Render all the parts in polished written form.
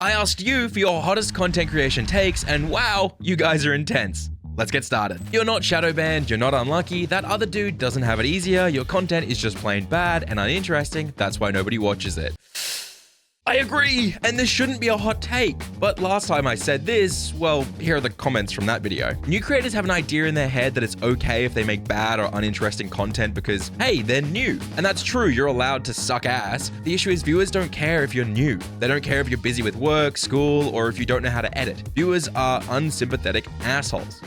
I asked you for your hottest content creation takes, and wow, you guys are intense. Let's get started. You're not Shadowbanned, you're not unlucky, that other dude doesn't have it easier, your content is just plain bad and uninteresting, that's why nobody watches it. I agree, and this shouldn't be a hot take, but last time I said this, well, here are the comments from that video. New creators have an idea in their head that it's okay if they make bad or uninteresting content because, hey, they're new. And that's true, you're allowed to suck ass. The issue is viewers don't care if you're new. They don't care if you're busy with work, school, or if you don't know how to edit. Viewers are unsympathetic assholes.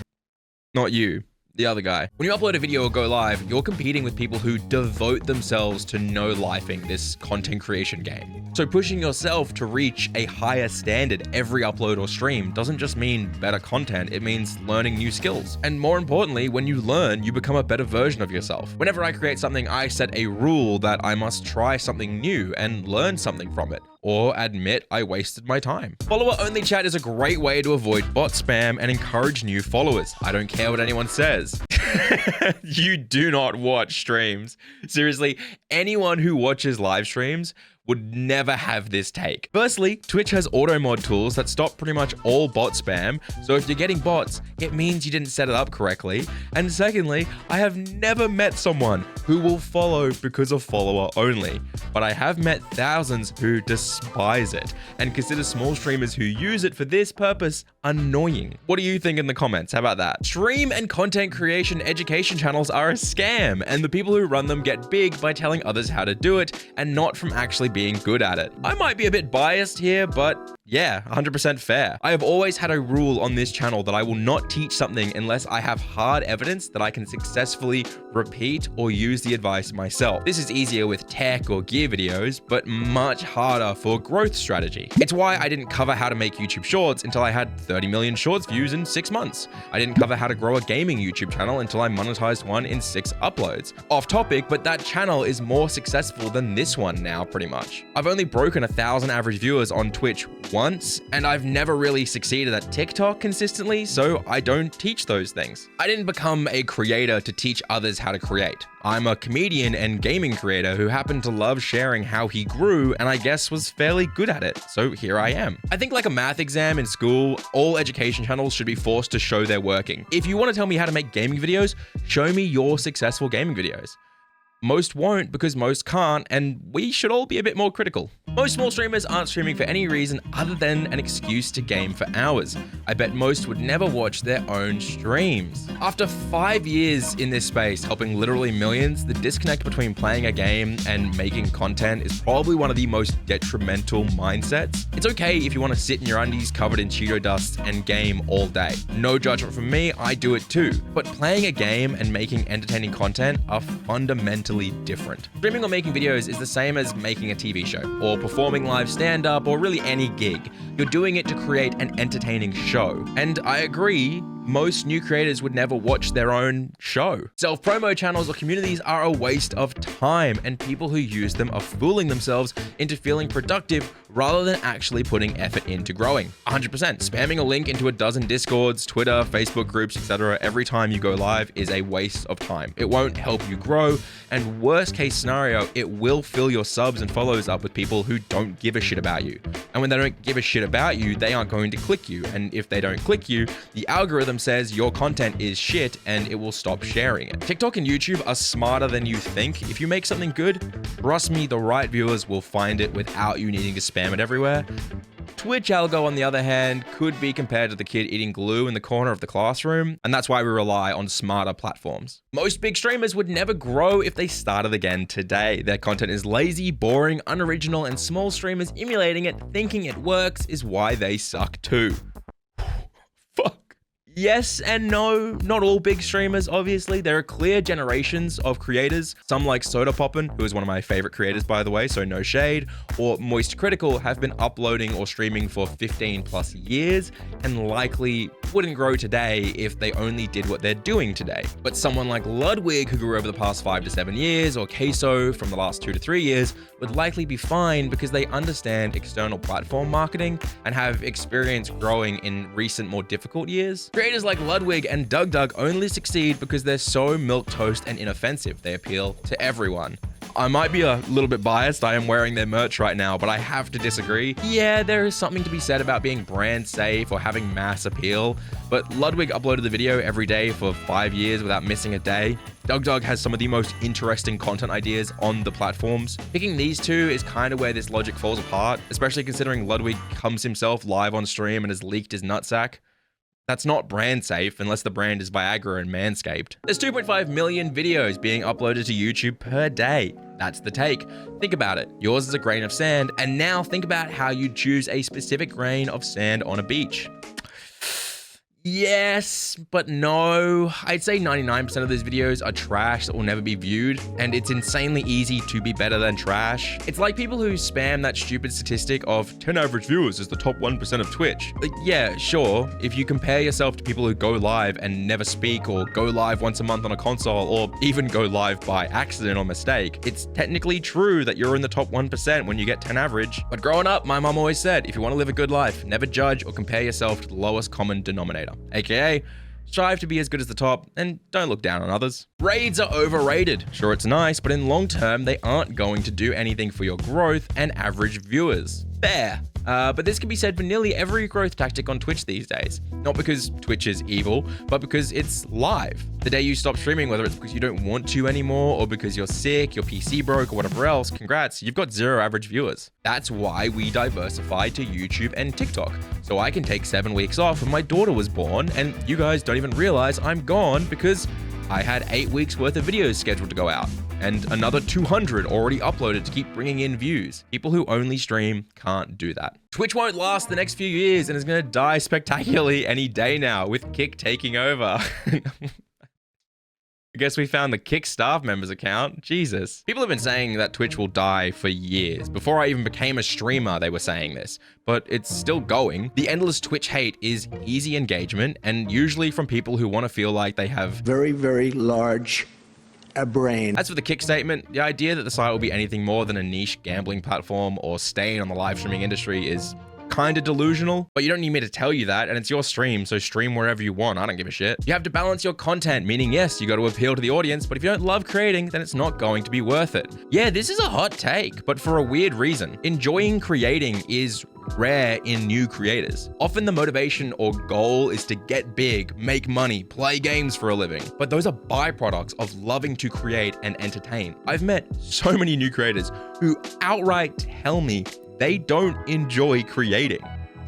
Not you. The other guy. When you upload a video or go live, you're competing with people who devote themselves to no-lifing this content creation game. So pushing yourself to reach a higher standard every upload or stream doesn't just mean better content, it means learning new skills. And more importantly, when you learn, you become a better version of yourself. Whenever I create something, I set a rule that I must try something new and learn something from it, or admit I wasted my time. Follower-only chat is a great way to avoid bot spam and encourage new followers. I don't care what anyone says. You do not watch streams. Seriously, anyone who watches live streams would never have this take. Firstly, Twitch has auto mod tools that stop pretty much all bot spam, so if you're getting bots, it means you didn't set it up correctly. And secondly, I have never met someone who will follow because of follower only, but I have met thousands who despise it and consider small streamers who use it for this purpose annoying. What do you think in the comments? How about that? Stream and content creation education channels are a scam, and the people who run them get big by telling others how to do it and not from actually being good at it. I might be a bit biased here, but yeah, 100% fair. I have always had a rule on this channel that I will not teach something unless I have hard evidence that I can successfully repeat or use the advice myself. This is easier with tech or gear videos, but much harder for growth strategy. It's why I didn't cover how to make YouTube shorts until I had 30 million shorts views in 6 months. I didn't cover how to grow a gaming YouTube channel until I monetized one in 6 uploads. Off topic, but that channel is more successful than this one now, pretty much. I've only broken 1,000 average viewers on Twitch once, and I've never really succeeded at TikTok consistently, so I don't teach those things. I didn't become a creator to teach others how to create. I'm a comedian and gaming creator who happened to love sharing how he grew and I guess was fairly good at it, so here I am. I think like a math exam in school, all education channels should be forced to show they're working. If you want to tell me how to make gaming videos, show me your successful gaming videos. Most won't because most can't, and we should all be a bit more critical. Most small streamers aren't streaming for any reason other than an excuse to game for hours. I bet most would never watch their own streams. After 5 years in this space, helping literally millions, the disconnect between playing a game and making content is probably one of the most detrimental mindsets. It's okay if you want to sit in your undies covered in Cheeto dust and game all day. No judgment from me, I do it too. But playing a game and making entertaining content are fundamentally different. Streaming or making videos is the same as making a TV show, or performing live stand-up, or really any gig. You're doing it to create an entertaining show. And I agree, most new creators would never watch their own show. Self-promo channels or communities are a waste of time, and people who use them are fooling themselves into feeling productive rather than actually putting effort into growing. 100%. Spamming a link into a dozen Discords, Twitter, Facebook groups, etc. every time you go live is a waste of time. It won't help you grow, and worst case scenario, it will fill your subs and follows up with people who don't give a shit about you. And when they don't give a shit about you, they aren't going to click you. And if they don't click you, the algorithm says your content is shit and it will stop sharing it. TikTok and YouTube are smarter than you think. If you make something good, trust me, the right viewers will find it without you needing to spam it everywhere. Twitch algo, on the other hand, could be compared to the kid eating glue in the corner of the classroom, and that's why we rely on smarter platforms. Most big streamers would never grow if they started again today. Their content is lazy, boring, unoriginal, and small streamers emulating it, thinking it works, is why they suck too. Fuck. Yes and no, not all big streamers, obviously. There are clear generations of creators. Some like Soda Poppin', who is one of my favorite creators, by the way, so no shade, or Moist Critical have been uploading or streaming for 15 plus years and likely wouldn't grow today if they only did what they're doing today. But someone like Ludwig, who grew over the past 5 to 7 years, or Queso from the last 2 to 3 years, would likely be fine because they understand external platform marketing and have experience growing in recent, more difficult years. Creators like Ludwig and Doug only succeed because they're so milquetoast and inoffensive. They appeal to everyone. I might be a little bit biased. I am wearing their merch right now, but I have to disagree. Yeah, there is something to be said about being brand safe or having mass appeal, but Ludwig uploaded the video every day for 5 years without missing a day. Dog has some of the most interesting content ideas on the platforms. Picking these two is kind of where this logic falls apart, especially considering Ludwig comes himself live on stream and has leaked his nutsack. That's not brand safe unless the brand is Viagra and Manscaped. There's 2.5 million videos being uploaded to YouTube per day. That's the take. Think about it. Yours is a grain of sand, and now think about how you choose a specific grain of sand on a beach. Yes, but no. I'd say 99% of those videos are trash that will never be viewed, and it's insanely easy to be better than trash. It's like people who spam that stupid statistic of 10 average viewers is the top 1% of Twitch. Like, yeah, sure, if you compare yourself to people who go live and never speak, or go live once a month on a console, or even go live by accident or mistake, it's technically true that you're in the top 1% when you get 10 average. But growing up, my mom always said, if you want to live a good life, never judge or compare yourself to the lowest common denominator. AKA, strive to be as good as the top and don't look down on others. Raids are overrated. Sure, it's nice, but in long term, they aren't going to do anything for your growth and average viewers. Fair. But this can be said for nearly every growth tactic on Twitch these days. Not because Twitch is evil, but because it's live. The day you stop streaming, whether it's because you don't want to anymore, or because you're sick, your PC broke, or whatever else, congrats, you've got 0 average viewers. That's why we diversified to YouTube and TikTok. So I can take 7 weeks off when my daughter was born, and you guys don't even realize I'm gone because I had 8 weeks worth of videos scheduled to go out, and another 200 already uploaded to keep bringing in views. People who only stream can't do that. Twitch won't last the next few years and is going to die spectacularly any day now, with Kick taking over. I guess we found the Kick staff members account. Jesus. People have been saying that Twitch will die for years. Before I even became a streamer, they were saying this, but it's still going. The endless Twitch hate is easy engagement, and usually from people who want to feel like they have very, very large a brain. As for the Kick statement, the idea that the site will be anything more than a niche gambling platform or stain on the live streaming industry is kind of delusional, but you don't need me to tell you that, and it's your stream, so stream wherever you want. I don't give a shit. You have to balance your content, meaning yes, you got to appeal to the audience, but if you don't love creating, then it's not going to be worth it. Yeah, this is a hot take, but for a weird reason. Enjoying creating is rare in new creators. Often the motivation or goal is to get big, make money, play games for a living, but those are byproducts of loving to create and entertain. I've met so many new creators who outright tell me they don't enjoy creating,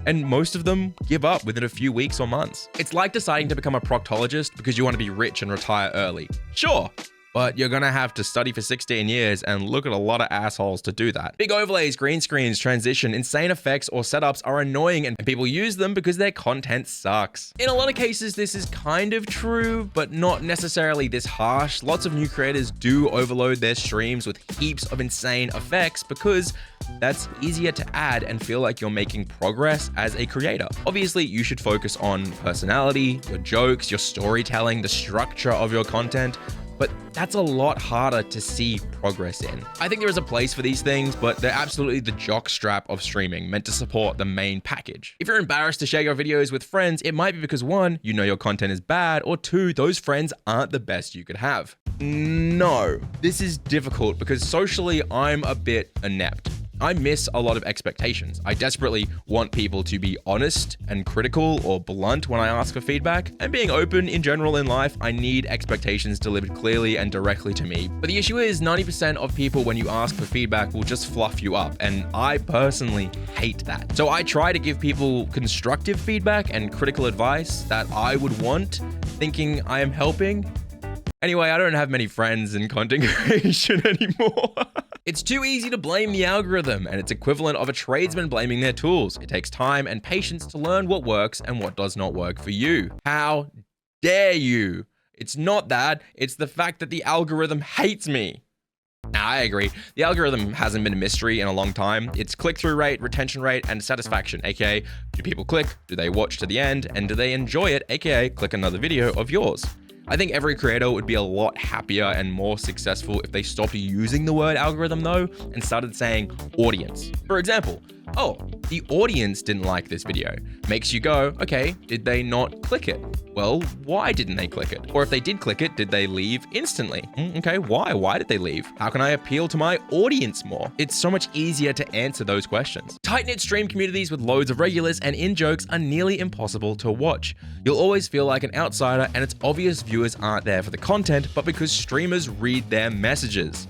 and most of them give up within a few weeks or months. It's like deciding to become a proctologist because you want to be rich and retire early. Sure, but you're gonna have to study for 16 years and look at a lot of assholes to do that. Big overlays, green screens, transition, insane effects, or setups are annoying, and people use them because their content sucks. In a lot of cases, this is kind of true, but not necessarily this harsh. Lots of new creators do overload their streams with heaps of insane effects because that's easier to add and feel like you're making progress as a creator. Obviously, you should focus on personality, your jokes, your storytelling, the structure of your content, but that's a lot harder to see progress in. I think there is a place for these things, but they're absolutely the jockstrap of streaming, meant to support the main package. If you're embarrassed to share your videos with friends, it might be because 1, you know your content is bad, or 2, those friends aren't the best you could have. No, this is difficult because socially I'm a bit inept. I miss a lot of expectations. I desperately want people to be honest and critical or blunt when I ask for feedback. And being open in general in life, I need expectations delivered clearly and directly to me. But the issue is 90% of people, when you ask for feedback, will just fluff you up. And I personally hate that. So I try to give people constructive feedback and critical advice that I would want, thinking I am helping. Anyway, I don't have many friends in content creation anymore. It's too easy to blame the algorithm, and it's equivalent of a tradesman blaming their tools. It takes time and patience to learn what works and what does not work for you. How dare you? It's not that, it's the fact that the algorithm hates me. Now, I agree. The algorithm hasn't been a mystery in a long time. It's click-through rate, retention rate, and satisfaction, aka do people click, do they watch to the end, and do they enjoy it, aka click another video of yours. I think every creator would be a lot happier and more successful if they stopped using the word algorithm though and started saying audience. For example, Oh, the audience didn't like this video. Makes you go, okay, did they not click it? Well, why didn't they click it? Or if they did click it, did they leave instantly? Okay, why? Why did they leave? How can I appeal to my audience more? It's so much easier to answer those questions. Tight-knit stream communities with loads of regulars and in-jokes are nearly impossible to watch. You'll always feel like an outsider, and it's obvious viewers aren't there for the content, but because streamers read their messages.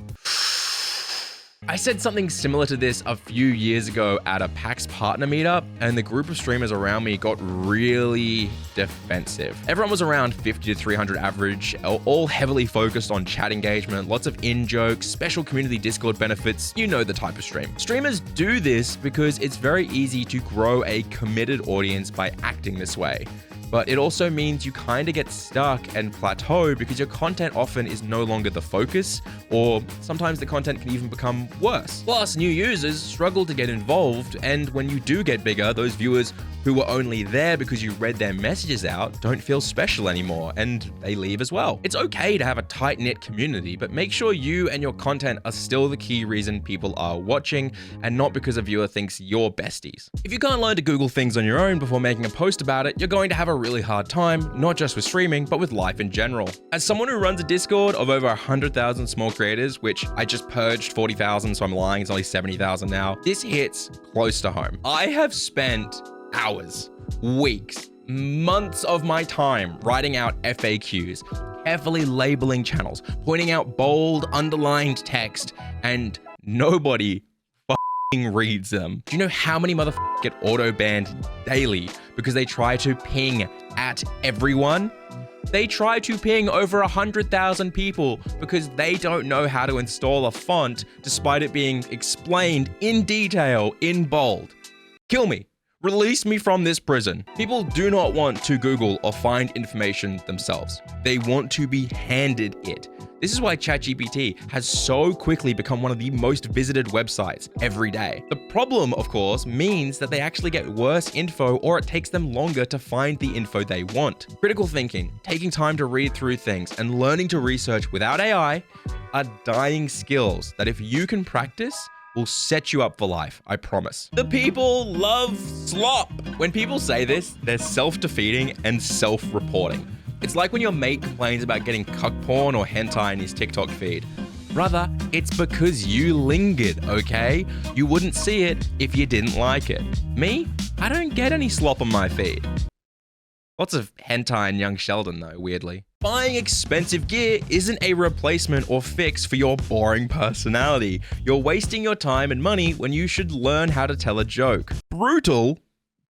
I said something similar to this a few years ago at a PAX partner meetup, and the group of streamers around me got really defensive. Everyone was around 50 to 300 average, all heavily focused on chat engagement, lots of in-jokes, special community Discord benefits, you know the type of stream. Streamers do this because it's very easy to grow a committed audience by acting this way. But it also means you kind of get stuck and plateau because your content often is no longer the focus, or sometimes the content can even become worse. Plus, new users struggle to get involved, and when you do get bigger, those viewers who were only there because you read their messages out don't feel special anymore, and they leave as well. It's okay to have a tight-knit community, but make sure you and your content are still the key reason people are watching, and not because a viewer thinks you're besties. If you can't learn to Google things on your own before making a post about it, you're going to have a really hard time, not just with streaming, but with life in general. As someone who runs a Discord of over 100,000 small creators, which I just purged 40,000, so I'm lying, it's only 70,000 now, this hits close to home. I have spent hours, weeks, months of my time writing out FAQs, carefully labeling channels, pointing out bold, underlined text, and nobody reads them. Do you know how many motherfuckers get auto-banned daily because they try to ping at everyone? They try to ping over 100,000 people because they don't know how to install a font despite it being explained in detail in bold. Kill me. Release me from this prison. People do not want to Google or find information themselves. They want to be handed it. This is why ChatGPT has so quickly become one of the most visited websites every day. The problem, of course, means that they actually get worse info, or it takes them longer to find the info they want. Critical thinking, taking time to read through things, and learning to research without AI are dying skills that if you can practice, will set you up for life, I promise. The people love slop. When people say this, they're self-defeating and self-reporting. It's like when your mate complains about getting cuck porn or hentai in his TikTok feed. Brother, it's because you lingered, okay? You wouldn't see it if you didn't like it. Me? I don't get any slop on my feed. Lots of hentai and Young Sheldon though, weirdly. Buying expensive gear isn't a replacement or fix for your boring personality. You're wasting your time and money when you should learn how to tell a joke. Brutal,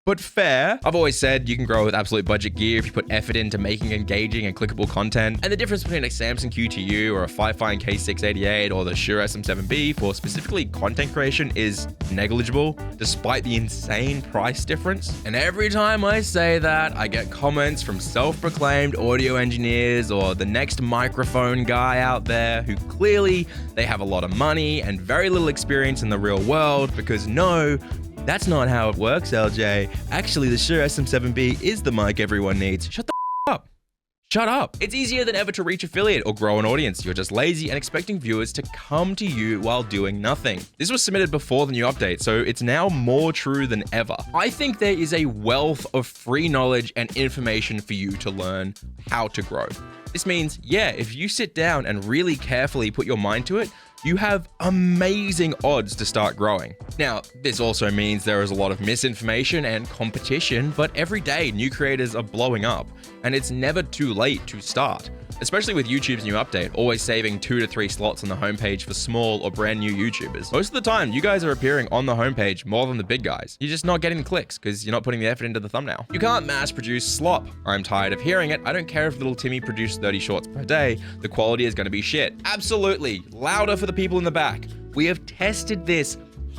but fair. I've always said you can grow with absolute budget gear if you put effort into making engaging and clickable content. And the difference between a Samsung Q2U or a Fifine K688 or the Shure SM7B for specifically content creation is negligible, despite the insane price difference. And every time I say that, I get comments from self-proclaimed audio engineers or the next microphone guy out there who clearly they have a lot of money and very little experience in the real world because no, that's not how it works, LJ. Actually, the Shure SM7B is the mic everyone needs. Shut the up. Shut up. It's easier than ever to reach affiliate or grow an audience. You're just lazy and expecting viewers to come to you while doing nothing. This was submitted before the new update, so it's now more true than ever. I think there is a wealth of free knowledge and information for you to learn how to grow. This means, yeah, if you sit down and really carefully put your mind to it, you have amazing odds to start growing. Now, this also means there is a lot of misinformation and competition, but every day new creators are blowing up, and it's never too late to start. Especially with YouTube's new update, always saving 2 to 3 slots on the homepage for small or brand new YouTubers. Most of the time, you guys are appearing on the homepage more than the big guys. You're just not getting the clicks because you're not putting the effort into the thumbnail. You can't mass produce slop, or I'm tired of hearing it. I don't care if little Timmy produced 30 shorts per day, the quality is gonna be shit. Absolutely, louder for the people in the back. We have tested this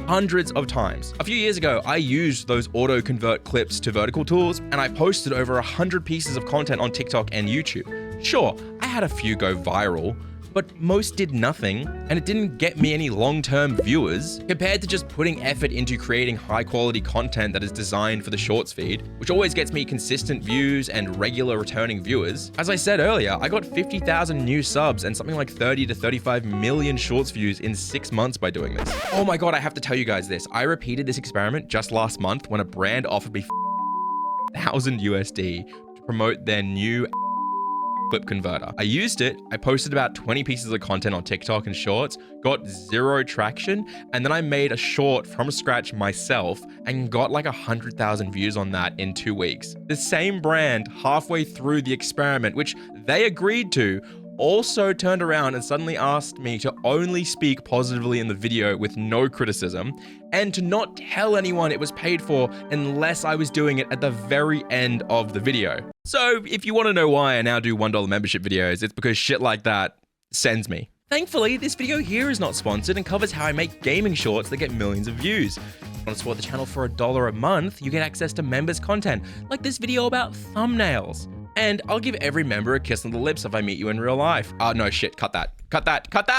hundreds of times. A few years ago, I used those auto-convert clips to vertical tools, and I posted over 100 pieces of content on TikTok and YouTube. Sure, I had a few go viral, but most did nothing, and it didn't get me any long-term viewers compared to just putting effort into creating high-quality content that is designed for the Shorts feed, which always gets me consistent views and regular returning viewers. As I said earlier, I got 50,000 new subs and something like 30 to 35 million Shorts views in 6 months by doing this. Oh my god, I have to tell you guys this. I repeated this experiment just last month when a brand offered me $1,000 to promote their new clip converter. I used it, I posted about 20 pieces of content on TikTok and Shorts, got 0 traction, and then I made a short from scratch myself and got like 100,000 views on that in 2 weeks. The same brand, halfway through the experiment, which they agreed to, also turned around and suddenly asked me to only speak positively in the video with no criticism, and to not tell anyone it was paid for unless I was doing it at the very end of the video. So if you want to know why I now do $1 membership videos, it's because shit like that sends me. Thankfully, this video here is not sponsored and covers how I make gaming shorts that get millions of views. If you want to support the channel for $1 a month, you get access to members content, like this video about thumbnails. And I'll give every member a kiss on the lips if I meet you in real life. No shit, cut that. Cut that, cut that!